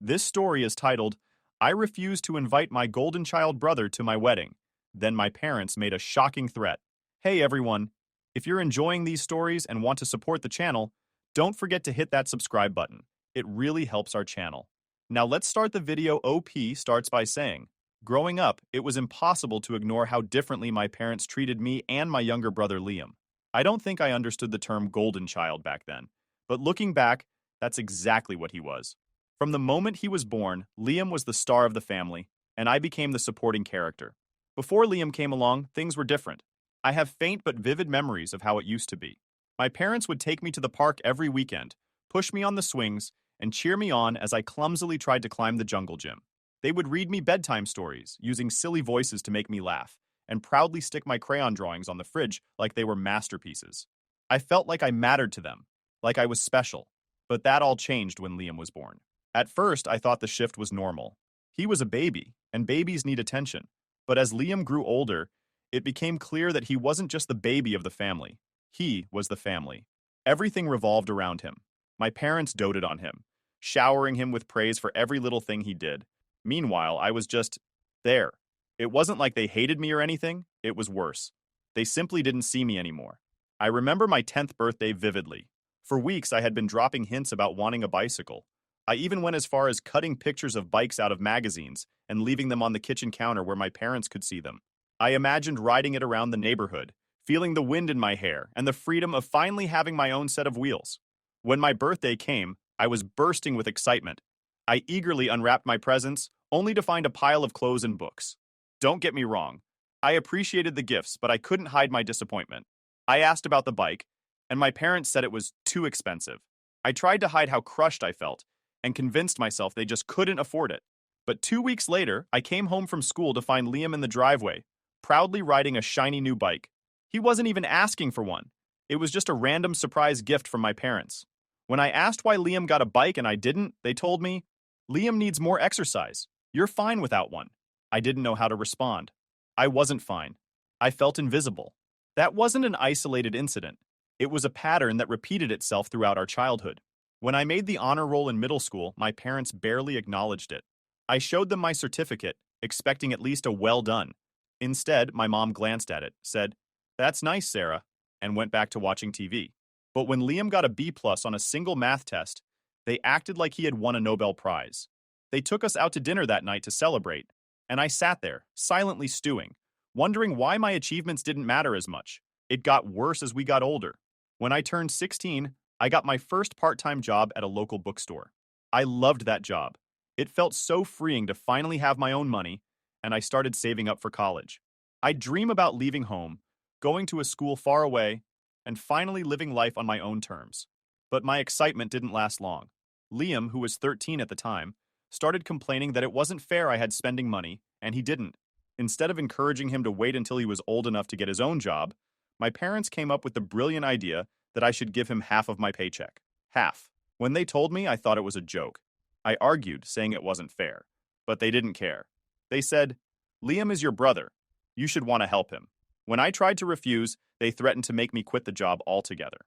This story is titled, I Refuse to Invite My Golden Child Brother to My Wedding. Then my parents made a shocking threat. Hey everyone, if you're enjoying these stories and want to support the channel, don't forget to hit that subscribe button. It really helps our channel. Now let's start the video. OP starts by saying, growing up, it was impossible to ignore how differently my parents treated me and my younger brother Liam. I don't think I understood the term golden child back then, but looking back, that's exactly what he was. From the moment he was born, Liam was the star of the family, and I became the supporting character. Before Liam came along, things were different. I have faint but vivid memories of how it used to be. My parents would take me to the park every weekend, push me on the swings, and cheer me on as I clumsily tried to climb the jungle gym. They would read me bedtime stories, using silly voices to make me laugh, and proudly stick my crayon drawings on the fridge like they were masterpieces. I felt like I mattered to them, like I was special. But that all changed when Liam was born. At first, I thought the shift was normal. He was a baby, and babies need attention. But as Liam grew older, it became clear that he wasn't just the baby of the family. He was the family. Everything revolved around him. My parents doted on him, showering him with praise for every little thing he did. Meanwhile, I was just there. It wasn't like they hated me or anything, it was worse. They simply didn't see me anymore. I remember my 10th birthday vividly. For weeks, I had been dropping hints about wanting a bicycle. I even went as far as cutting pictures of bikes out of magazines and leaving them on the kitchen counter where my parents could see them. I imagined riding it around the neighborhood, feeling the wind in my hair and the freedom of finally having my own set of wheels. When my birthday came, I was bursting with excitement. I eagerly unwrapped my presents, only to find a pile of clothes and books. Don't get me wrong. I appreciated the gifts, but I couldn't hide my disappointment. I asked about the bike, and my parents said it was too expensive. I tried to hide how crushed I felt, and convinced myself they just couldn't afford it. But 2 weeks later, I came home from school to find Liam in the driveway, proudly riding a shiny new bike. He wasn't even asking for one. It was just a random surprise gift from my parents. When I asked why Liam got a bike and I didn't, they told me, Liam needs more exercise. You're fine without one. I didn't know how to respond. I wasn't fine. I felt invisible. That wasn't an isolated incident. It was a pattern that repeated itself throughout our childhood. When I made the honor roll in middle school, my parents barely acknowledged it. I showed them my certificate, expecting at least a well done. Instead, my mom glanced at it, said, "That's nice, Sarah," and went back to watching TV. But when Liam got a B+ on a single math test, they acted like he had won a Nobel Prize. They took us out to dinner that night to celebrate, and I sat there, silently stewing, wondering why my achievements didn't matter as much. It got worse as we got older. When I turned 16, I got my first part-time job at a local bookstore. I loved that job. It felt so freeing to finally have my own money, and I started saving up for college. I'd dream about leaving home, going to a school far away, and finally living life on my own terms. But my excitement didn't last long. Liam, who was 13 at the time, started complaining that it wasn't fair I had spending money, and he didn't. Instead of encouraging him to wait until he was old enough to get his own job, my parents came up with the brilliant idea that I should give him half of my paycheck. Half. When they told me, I thought it was a joke. I argued, saying it wasn't fair. But they didn't care. They said, Liam is your brother. You should want to help him. When I tried to refuse, they threatened to make me quit the job altogether.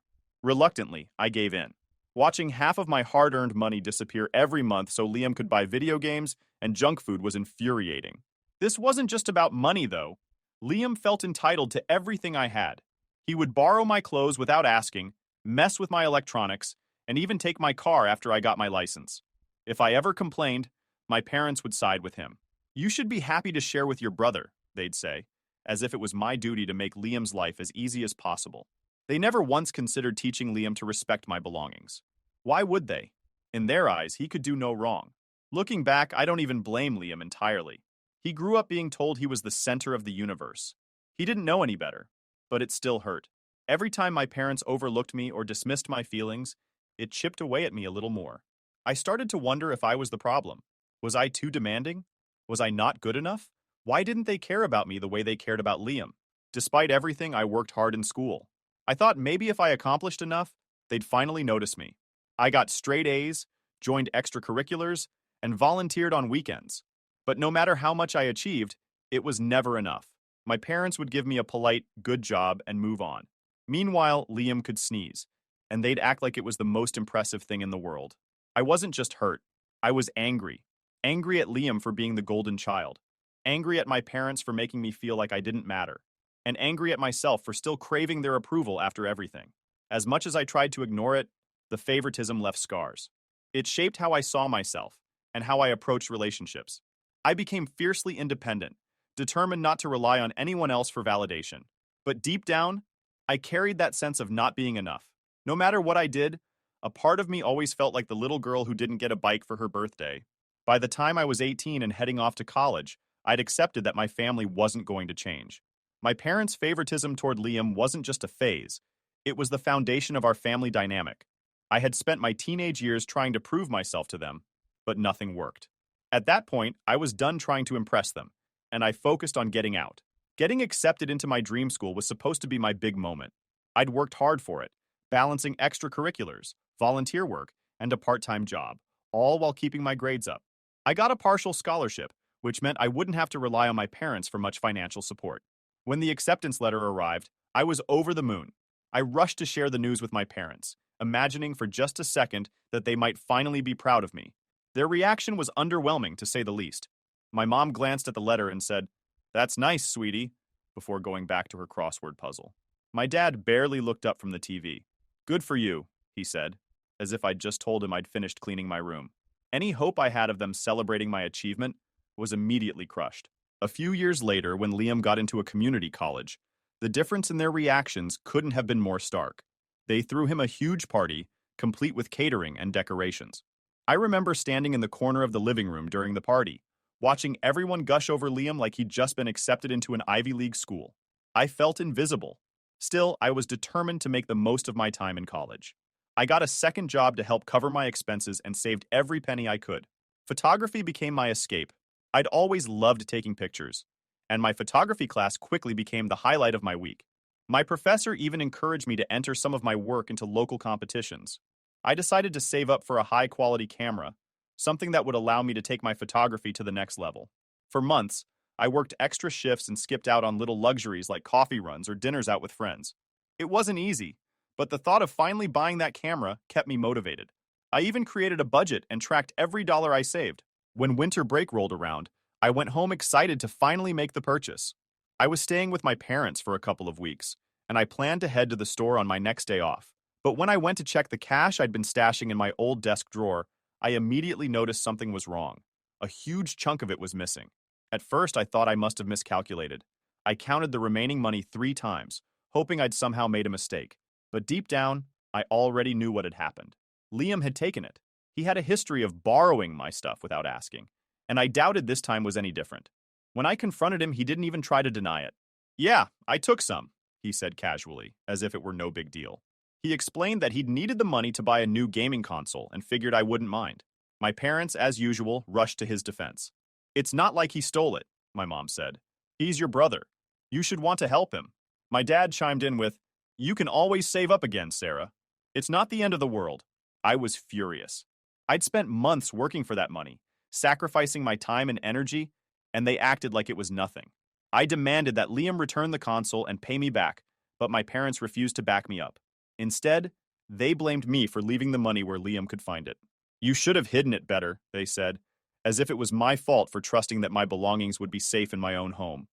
Reluctantly, I gave in. Watching half of my hard-earned money disappear every month so Liam could buy video games and junk food was infuriating. This wasn't just about money, though. Liam felt entitled to everything I had. He would borrow my clothes without asking, mess with my electronics, and even take my car after I got my license. If I ever complained, my parents would side with him. You should be happy to share with your brother, they'd say, as if it was my duty to make Liam's life as easy as possible. They never once considered teaching Liam to respect my belongings. Why would they? In their eyes, he could do no wrong. Looking back, I don't even blame Liam entirely. He grew up being told he was the center of the universe. He didn't know any better, but it still hurt. Every time my parents overlooked me or dismissed my feelings, it chipped away at me a little more. I started to wonder if I was the problem. Was I too demanding? Was I not good enough? Why didn't they care about me the way they cared about Liam? Despite everything, I worked hard in school. I thought maybe if I accomplished enough, they'd finally notice me. I got straight A's, joined extracurriculars, and volunteered on weekends. But no matter how much I achieved, it was never enough. My parents would give me a polite, good job and move on. Meanwhile, Liam could sneeze, and they'd act like it was the most impressive thing in the world. I wasn't just hurt. I was angry. Angry at Liam for being the golden child. Angry at my parents for making me feel like I didn't matter. And angry at myself for still craving their approval after everything. As much as I tried to ignore it, the favoritism left scars. It shaped how I saw myself and how I approached relationships. I became fiercely independent, determined not to rely on anyone else for validation. But deep down, I carried that sense of not being enough. No matter what I did, a part of me always felt like the little girl who didn't get a bike for her birthday. By the time I was 18 and heading off to college, I'd accepted that my family wasn't going to change. My parents' favoritism toward Liam wasn't just a phase, it was the foundation of our family dynamic. I had spent my teenage years trying to prove myself to them, but nothing worked. At that point, I was done trying to impress them, and I focused on getting out. Getting accepted into my dream school was supposed to be my big moment. I'd worked hard for it, balancing extracurriculars, volunteer work, and a part-time job, all while keeping my grades up. I got a partial scholarship, which meant I wouldn't have to rely on my parents for much financial support. When the acceptance letter arrived, I was over the moon. I rushed to share the news with my parents, imagining for just a second that they might finally be proud of me. Their reaction was underwhelming, to say the least. My mom glanced at the letter and said, "That's nice, sweetie," before going back to her crossword puzzle. My dad barely looked up from the TV. "Good for you," he said, as if I'd just told him I'd finished cleaning my room. Any hope I had of them celebrating my achievement was immediately crushed. A few years later, when Liam got into a community college, the difference in their reactions couldn't have been more stark. They threw him a huge party, complete with catering and decorations. I remember standing in the corner of the living room during the party, watching everyone gush over Liam like he'd just been accepted into an Ivy League school. I felt invisible. Still, I was determined to make the most of my time in college. I got a second job to help cover my expenses and saved every penny I could. Photography became my escape. I'd always loved taking pictures, and my photography class quickly became the highlight of my week. My professor even encouraged me to enter some of my work into local competitions. I decided to save up for a high-quality camera, something that would allow me to take my photography to the next level. For months, I worked extra shifts and skipped out on little luxuries like coffee runs or dinners out with friends. It wasn't easy, but the thought of finally buying that camera kept me motivated. I even created a budget and tracked every dollar I saved. When winter break rolled around, I went home excited to finally make the purchase. I was staying with my parents for a couple of weeks, and I planned to head to the store on my next day off. But when I went to check the cash I'd been stashing in my old desk drawer, I immediately noticed something was wrong. A huge chunk of it was missing. At first, I thought I must have miscalculated. I counted the remaining money 3 times, hoping I'd somehow made a mistake. But deep down, I already knew what had happened. Liam had taken it. He had a history of borrowing my stuff without asking, and I doubted this time was any different. When I confronted him, he didn't even try to deny it. "Yeah, I took some," he said casually, as if it were no big deal. He explained that he'd needed the money to buy a new gaming console and figured I wouldn't mind. My parents, as usual, rushed to his defense. "It's not like he stole it," my mom said. "He's your brother. You should want to help him." My dad chimed in with, "You can always save up again, Sarah. It's not the end of the world." I was furious. I'd spent months working for that money, sacrificing my time and energy, and they acted like it was nothing. I demanded that Liam return the console and pay me back, but my parents refused to back me up. Instead, they blamed me for leaving the money where Liam could find it. "You should have hidden it better," they said, as if it was my fault for trusting that my belongings would be safe in my own home.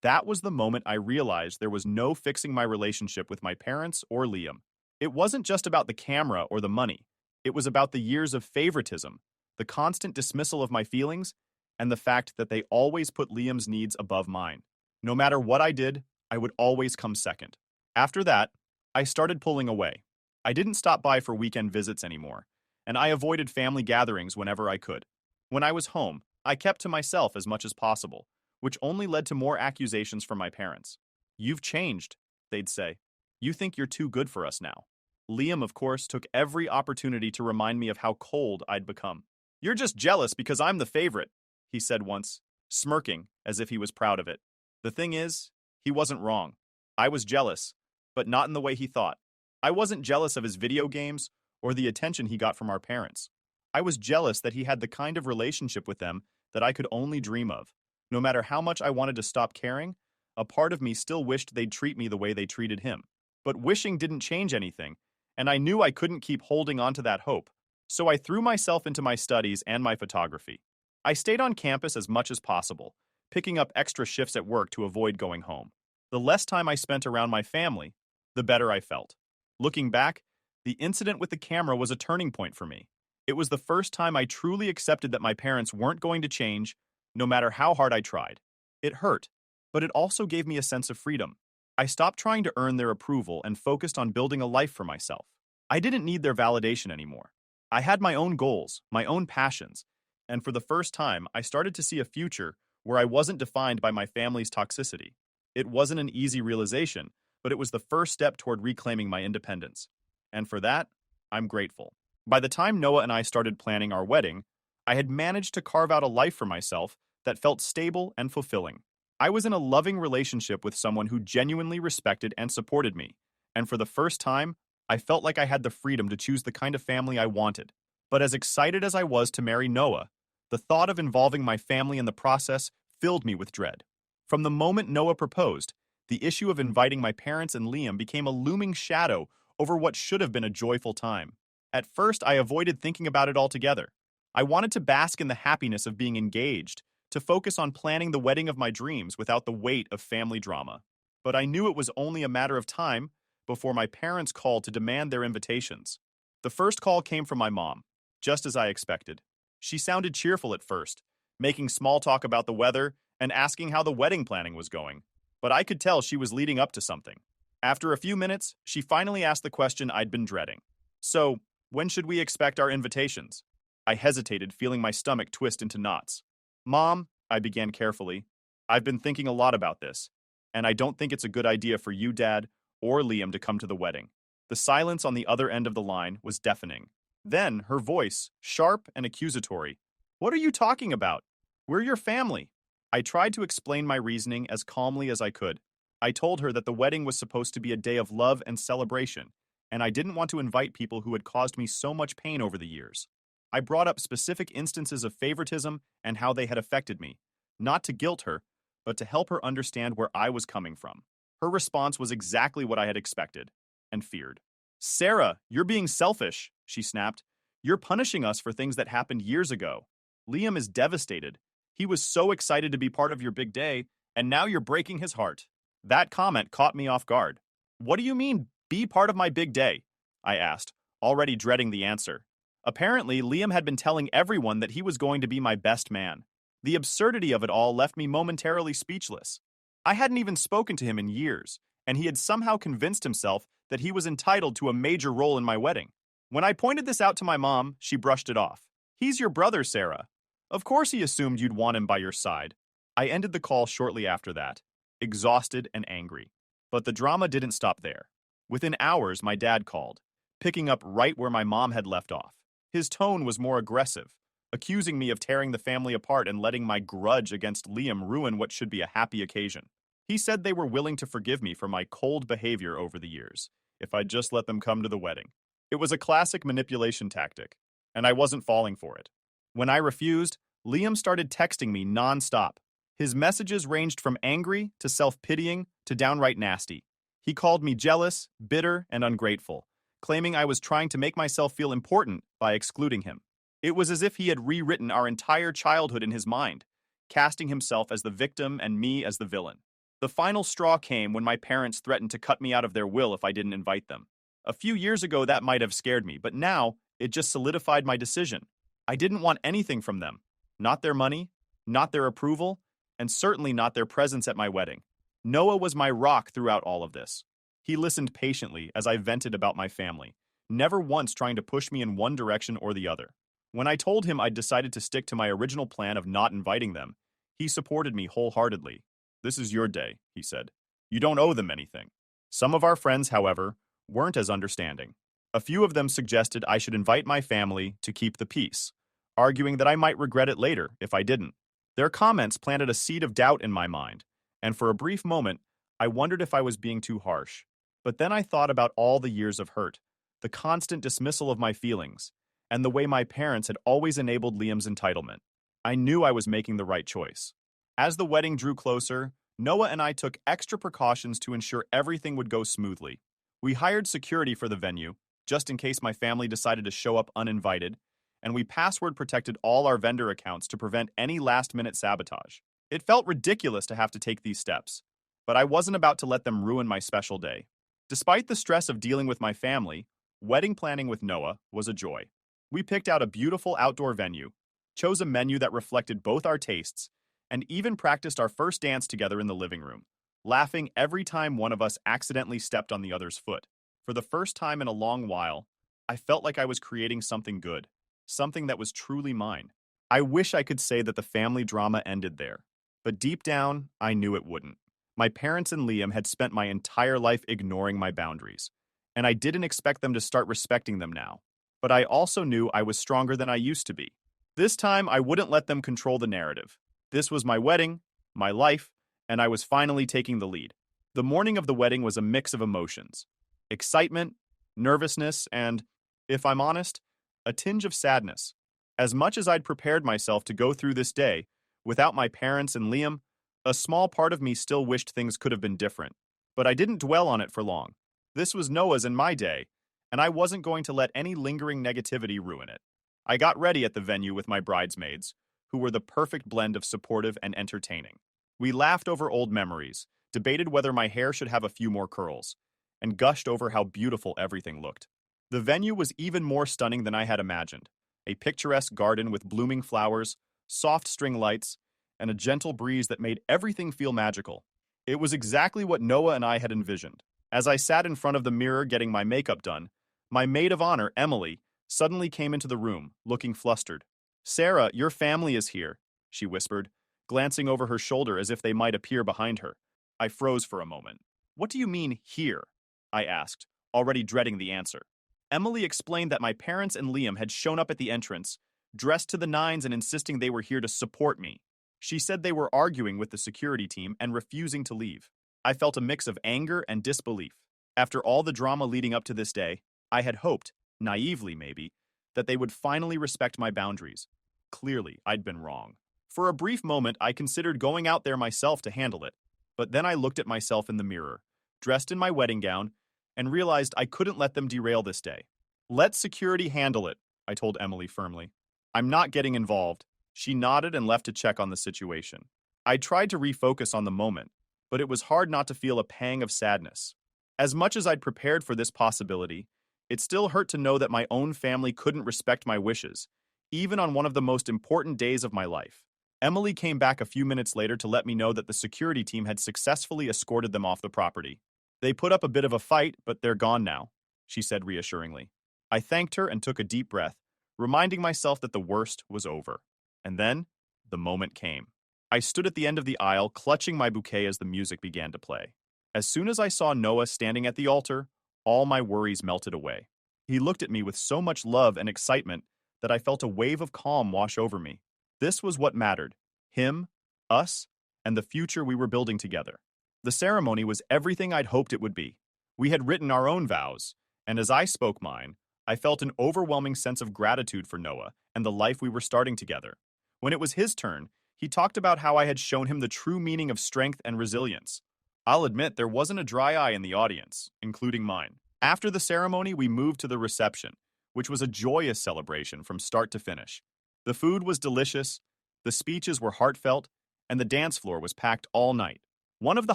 That was the moment I realized there was no fixing my relationship with my parents or Liam. It wasn't just about the camera or the money. It was about the years of favoritism, the constant dismissal of my feelings, and the fact that they always put Liam's needs above mine. No matter what I did, I would always come second. After that, I started pulling away. I didn't stop by for weekend visits anymore, and I avoided family gatherings whenever I could. When I was home, I kept to myself as much as possible, which only led to more accusations from my parents. "You've changed," they'd say. "You think you're too good for us now." Liam, of course, took every opportunity to remind me of how cold I'd become. "You're just jealous because I'm the favorite," he said once, smirking as if he was proud of it. The thing is, he wasn't wrong. I was jealous, but not in the way he thought. I wasn't jealous of his video games or the attention he got from our parents. I was jealous that he had the kind of relationship with them that I could only dream of. No matter how much I wanted to stop caring, a part of me still wished they'd treat me the way they treated him. But wishing didn't change anything, and I knew I couldn't keep holding on to that hope. So I threw myself into my studies and my photography. I stayed on campus as much as possible, picking up extra shifts at work to avoid going home. The less time I spent around my family, the better I felt. Looking back, the incident with the camera was a turning point for me. It was the first time I truly accepted that my parents weren't going to change, no matter how hard I tried. It hurt, but it also gave me a sense of freedom. I stopped trying to earn their approval and focused on building a life for myself. I didn't need their validation anymore. I had my own goals, my own passions, and for the first time, I started to see a future where I wasn't defined by my family's toxicity. It wasn't an easy realization, but it was the first step toward reclaiming my independence. And for that, I'm grateful. By the time Noah and I started planning our wedding, I had managed to carve out a life for myself that felt stable and fulfilling. I was in a loving relationship with someone who genuinely respected and supported me, and for the first time, I felt like I had the freedom to choose the kind of family I wanted. But as excited as I was to marry Noah, the thought of involving my family in the process filled me with dread. From the moment Noah proposed, the issue of inviting my parents and Liam became a looming shadow over what should have been a joyful time. At first, I avoided thinking about it altogether. I wanted to bask in the happiness of being engaged, to focus on planning the wedding of my dreams without the weight of family drama. But I knew it was only a matter of time before my parents called to demand their invitations. The first call came from my mom, just as I expected. She sounded cheerful at first, making small talk about the weather and asking how the wedding planning was going. But I could tell she was leading up to something. After a few minutes, she finally asked the question I'd been dreading. So, when should we expect our invitations? I hesitated, feeling my stomach twist into knots. Mom, I began carefully, I've been thinking a lot about this, and I don't think it's a good idea for you, Dad, or Liam to come to the wedding. The silence on the other end of the line was deafening. Then, her voice, sharp and accusatory. What are you talking about? We're your family. I tried to explain my reasoning as calmly as I could. I told her that the wedding was supposed to be a day of love and celebration, and I didn't want to invite people who had caused me so much pain over the years. I brought up specific instances of favoritism and how they had affected me, not to guilt her, but to help her understand where I was coming from. Her response was exactly what I had expected and feared. Sarah, you're being selfish, she snapped. You're punishing us for things that happened years ago. Liam is devastated. He was so excited to be part of your big day, and now you're breaking his heart. That comment caught me off guard. What do you mean, be part of my big day? I asked, already dreading the answer. Apparently, Liam had been telling everyone that he was going to be my best man. The absurdity of it all left me momentarily speechless. I hadn't even spoken to him in years, and he had somehow convinced himself that he was entitled to a major role in my wedding. When I pointed this out to my mom, she brushed it off. He's your brother, Sarah. Of course he assumed you'd want him by your side. I ended the call shortly after that, exhausted and angry. But the drama didn't stop there. Within hours, my dad called, picking up right where my mom had left off. His tone was more aggressive, accusing me of tearing the family apart and letting my grudge against Liam ruin what should be a happy occasion. He said they were willing to forgive me for my cold behavior over the years, if I'd just let them come to the wedding. It was a classic manipulation tactic, and I wasn't falling for it. When I refused, Liam started texting me nonstop. His messages ranged from angry to self-pitying to downright nasty. He called me jealous, bitter, and ungrateful, claiming I was trying to make myself feel important by excluding him. It was as if he had rewritten our entire childhood in his mind, casting himself as the victim and me as the villain. The final straw came when my parents threatened to cut me out of their will if I didn't invite them. A few years ago, that might have scared me, but now it just solidified my decision. I didn't want anything from them. Not their money, not their approval, and certainly not their presence at my wedding. Noah was my rock throughout all of this. He listened patiently as I vented about my family, never once trying to push me in one direction or the other. When I told him I'd decided to stick to my original plan of not inviting them, he supported me wholeheartedly. This is your day, he said. You don't owe them anything. Some of our friends, however, weren't as understanding. A few of them suggested I should invite my family to keep the peace, arguing that I might regret it later if I didn't. Their comments planted a seed of doubt in my mind, and for a brief moment, I wondered if I was being too harsh. But then I thought about all the years of hurt, the constant dismissal of my feelings, and the way my parents had always enabled Liam's entitlement. I knew I was making the right choice. As the wedding drew closer, Noah and I took extra precautions to ensure everything would go smoothly. We hired security for the venue, just in case my family decided to show up uninvited, and we password protected all our vendor accounts to prevent any last-minute sabotage. It felt ridiculous to have to take these steps, but I wasn't about to let them ruin my special day. Despite the stress of dealing with my family, wedding planning with Noah was a joy. We picked out a beautiful outdoor venue, chose a menu that reflected both our tastes, and even practiced our first dance together in the living room, laughing every time one of us accidentally stepped on the other's foot. For the first time in a long while, I felt like I was creating something good, something that was truly mine. I wish I could say that the family drama ended there, but deep down, I knew it wouldn't. My parents and Liam had spent my entire life ignoring my boundaries, and I didn't expect them to start respecting them now. But I also knew I was stronger than I used to be. This time, I wouldn't let them control the narrative. This was my wedding, my life, and I was finally taking the lead. The morning of the wedding was a mix of emotions: excitement, nervousness, and, if I'm honest, a tinge of sadness. As much as I'd prepared myself to go through this day, without my parents and Liam, a small part of me still wished things could have been different. But I didn't dwell on it for long. This was Noah's and my day, and I wasn't going to let any lingering negativity ruin it. I got ready at the venue with my bridesmaids, who were the perfect blend of supportive and entertaining. We laughed over old memories, debated whether my hair should have a few more curls, and gushed over how beautiful everything looked. The venue was even more stunning than I had imagined: a picturesque garden with blooming flowers, soft string lights, and a gentle breeze that made everything feel magical. It was exactly what Noah and I had envisioned. As I sat in front of the mirror getting my makeup done, my maid of honor, Emily, suddenly came into the room, looking flustered. "Sarah, your family is here," she whispered, glancing over her shoulder as if they might appear behind her. I froze for a moment. "What do you mean, here?" I asked, already dreading the answer. Emily explained that my parents and Liam had shown up at the entrance, dressed to the nines and insisting they were here to support me. She said they were arguing with the security team and refusing to leave. I felt a mix of anger and disbelief. After all the drama leading up to this day, I had hoped, naively maybe, that they would finally respect my boundaries. Clearly, I'd been wrong. For a brief moment, I considered going out there myself to handle it, but then I looked at myself in the mirror, dressed in my wedding gown, and realized I couldn't let them derail this day. "Let security handle it," I told Emily firmly. "I'm not getting involved." She nodded and left to check on the situation. I tried to refocus on the moment, but it was hard not to feel a pang of sadness. As much as I'd prepared for this possibility, it still hurt to know that my own family couldn't respect my wishes, even on one of the most important days of my life. Emily came back a few minutes later to let me know that the security team had successfully escorted them off the property. "They put up a bit of a fight, but they're gone now," she said reassuringly. I thanked her and took a deep breath, reminding myself that the worst was over. And then, the moment came. I stood at the end of the aisle, clutching my bouquet as the music began to play. As soon as I saw Noah standing at the altar, all my worries melted away. He looked at me with so much love and excitement that I felt a wave of calm wash over me. This was what mattered: him, us, and the future we were building together. The ceremony was everything I'd hoped it would be. We had written our own vows, and as I spoke mine, I felt an overwhelming sense of gratitude for Noah and the life we were starting together. When it was his turn, he talked about how I had shown him the true meaning of strength and resilience. I'll admit there wasn't a dry eye in the audience, including mine. After the ceremony, we moved to the reception, which was a joyous celebration from start to finish. The food was delicious, the speeches were heartfelt, and the dance floor was packed all night. One of the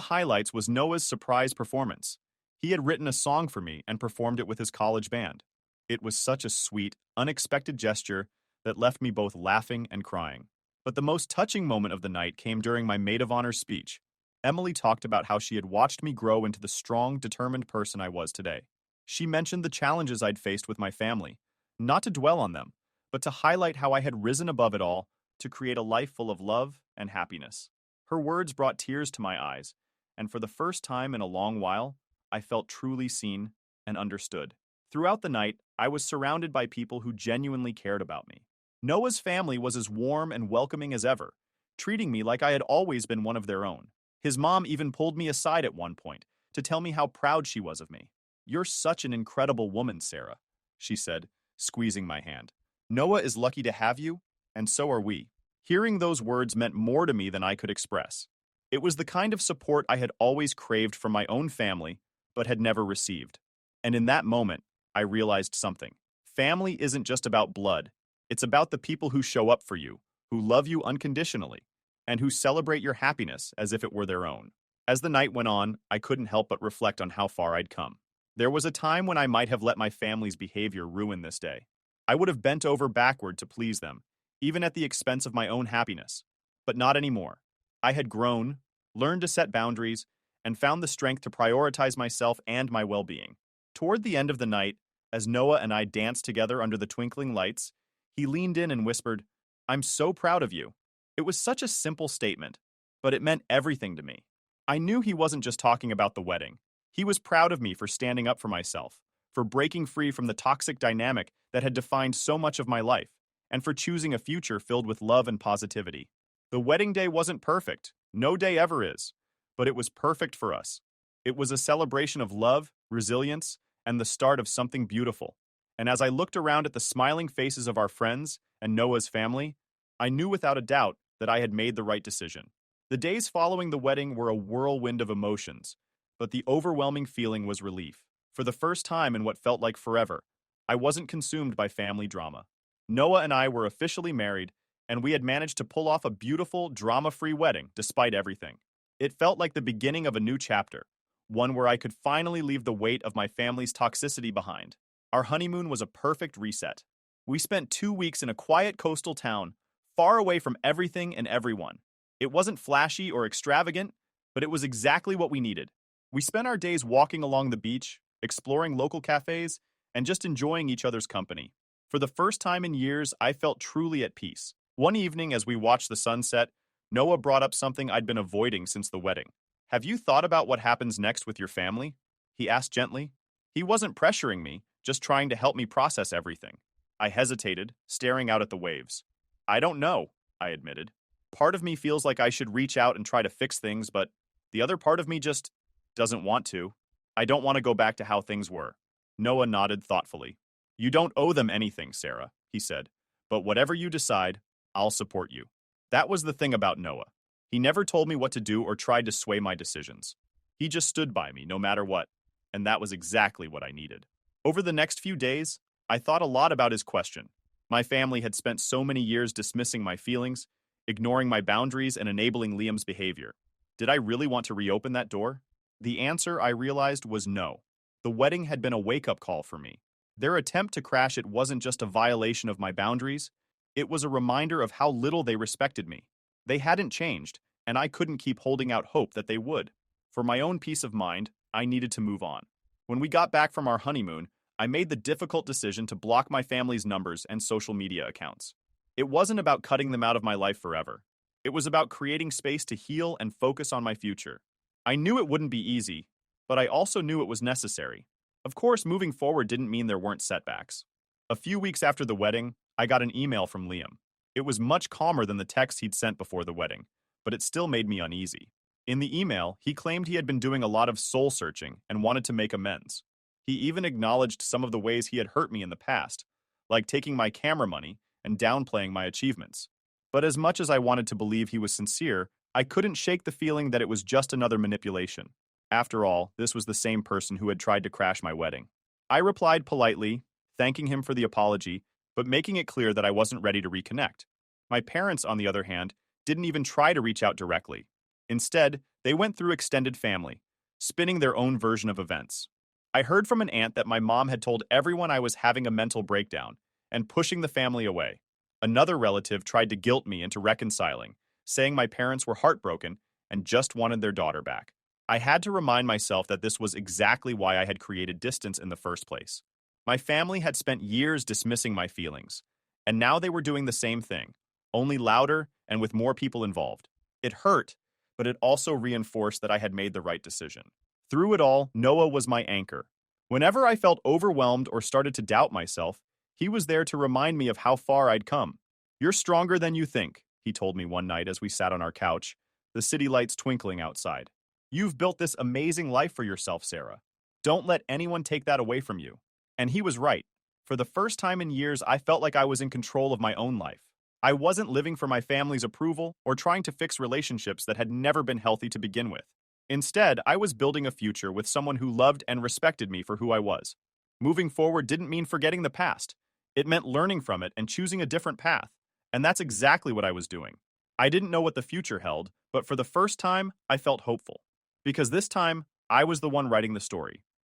highlights was Noah's surprise performance. He had written a song for me and performed it with his college band. It was such a sweet, unexpected gesture that left me both laughing and crying. But the most touching moment of the night came during my maid of honor speech. Emily talked about how she had watched me grow into the strong, determined person I was today. She mentioned the challenges I'd faced with my family, not to dwell on them, but to highlight how I had risen above it all to create a life full of love and happiness. Her words brought tears to my eyes, and for the first time in a long while, I felt truly seen and understood. Throughout the night, I was surrounded by people who genuinely cared about me. Noah's family was as warm and welcoming as ever, treating me like I had always been one of their own. His mom even pulled me aside at one point to tell me how proud she was of me. "You're such an incredible woman, Sarah," she said, squeezing my hand. "Noah is lucky to have you, and so are we." Hearing those words meant more to me than I could express. It was the kind of support I had always craved from my own family, but had never received. And in that moment, I realized something. Family isn't just about blood. It's about the people who show up for you, who love you unconditionally, and who celebrate your happiness as if it were their own. As the night went on, I couldn't help but reflect on how far I'd come. There was a time when I might have let my family's behavior ruin this day. I would have bent over backward to please them, even at the expense of my own happiness. But not anymore. I had grown, learned to set boundaries, and found the strength to prioritize myself and my well-being. Toward the end of the night, as Noah and I danced together under the twinkling lights, he leaned in and whispered, "I'm so proud of you." It was such a simple statement, but it meant everything to me. I knew he wasn't just talking about the wedding. He was proud of me for standing up for myself, for breaking free from the toxic dynamic that had defined so much of my life, and for choosing a future filled with love and positivity. The wedding day wasn't perfect, no day ever is, but it was perfect for us. It was a celebration of love, resilience, and the start of something beautiful. And as I looked around at the smiling faces of our friends and Noah's family, I knew without a doubt that I had made the right decision. The days following the wedding were a whirlwind of emotions, but the overwhelming feeling was relief. For the first time in what felt like forever, I wasn't consumed by family drama. Noah and I were officially married, and we had managed to pull off a beautiful, drama-free wedding despite everything. It felt like the beginning of a new chapter, one where I could finally leave the weight of my family's toxicity behind. Our honeymoon was a perfect reset. We spent 2 weeks in a quiet coastal town, far away from everything and everyone. It wasn't flashy or extravagant, but it was exactly what we needed. We spent our days walking along the beach, exploring local cafes, and just enjoying each other's company. For the first time in years, I felt truly at peace. One evening, as we watched the sunset, Noah brought up something I'd been avoiding since the wedding. "Have you thought about what happens next with your family?" he asked gently. He wasn't pressuring me, just trying to help me process everything. I hesitated, staring out at the waves. "I don't know," I admitted. "Part of me feels like I should reach out and try to fix things, but the other part of me just doesn't want to. I don't want to go back to how things were." Noah nodded thoughtfully. "You don't owe them anything, Sarah," he said. "But whatever you decide, I'll support you." That was the thing about Noah. He never told me what to do or tried to sway my decisions. He just stood by me, no matter what, and that was exactly what I needed. Over the next few days, I thought a lot about his question. My family had spent so many years dismissing my feelings, ignoring my boundaries, and enabling Liam's behavior. Did I really want to reopen that door? The answer, I realized, was no. The wedding had been a wake-up call for me. Their attempt to crash it wasn't just a violation of my boundaries, it was a reminder of how little they respected me. They hadn't changed, and I couldn't keep holding out hope that they would. For my own peace of mind, I needed to move on. When we got back from our honeymoon, I made the difficult decision to block my family's numbers and social media accounts. It wasn't about cutting them out of my life forever. It was about creating space to heal and focus on my future. I knew it wouldn't be easy, but I also knew it was necessary. Of course, moving forward didn't mean there weren't setbacks. A few weeks after the wedding, I got an email from Liam. It was much calmer than the text he'd sent before the wedding, but it still made me uneasy. In the email, he claimed he had been doing a lot of soul-searching and wanted to make amends. He even acknowledged some of the ways he had hurt me in the past, like taking my camera money and downplaying my achievements. But as much as I wanted to believe he was sincere, I couldn't shake the feeling that it was just another manipulation. After all, this was the same person who had tried to crash my wedding. I replied politely, thanking him for the apology, but making it clear that I wasn't ready to reconnect. My parents, on the other hand, didn't even try to reach out directly. Instead, they went through extended family, spinning their own version of events. I heard from an aunt that my mom had told everyone I was having a mental breakdown and pushing the family away. Another relative tried to guilt me into reconciling, saying my parents were heartbroken and just wanted their daughter back. I had to remind myself that this was exactly why I had created distance in the first place. My family had spent years dismissing my feelings, and now they were doing the same thing, only louder and with more people involved. It hurt, but it also reinforced that I had made the right decision. Through it all, Noah was my anchor. Whenever I felt overwhelmed or started to doubt myself, he was there to remind me of how far I'd come. "You're stronger than you think," he told me one night as we sat on our couch, the city lights twinkling outside. "You've built this amazing life for yourself, Sarah. Don't let anyone take that away from you." And he was right. For the first time in years, I felt like I was in control of my own life. I wasn't living for my family's approval or trying to fix relationships that had never been healthy to begin with. Instead, I was building a future with someone who loved and respected me for who I was. Moving forward didn't mean forgetting the past. It meant learning from it and choosing a different path. And that's exactly what I was doing. I didn't know what the future held, but for the first time, I felt hopeful. Because this time, I was the one writing the story.